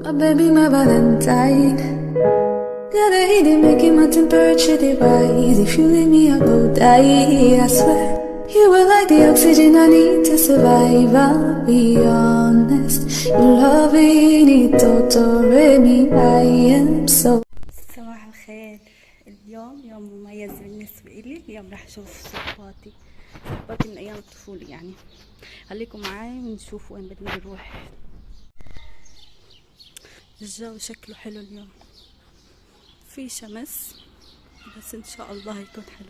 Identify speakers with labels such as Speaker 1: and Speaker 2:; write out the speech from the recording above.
Speaker 1: Oh baby, my Valentine. Gotta eat it, making my temperature rise. If you leave me, I'll go die. I swear, you were like the oxygen I need to survive. I'll be honest, your love me. I am so.
Speaker 2: صباح الخير. اليوم يوم مميز بالنسبة إلي. اليوم راح أشوف صحباتي من أيام الطفولة يعني. خليكم معاي ونشوف وين بدنا نروح. الجو شكله حلو اليوم، في شمس بس إن شاء الله يكون حلو.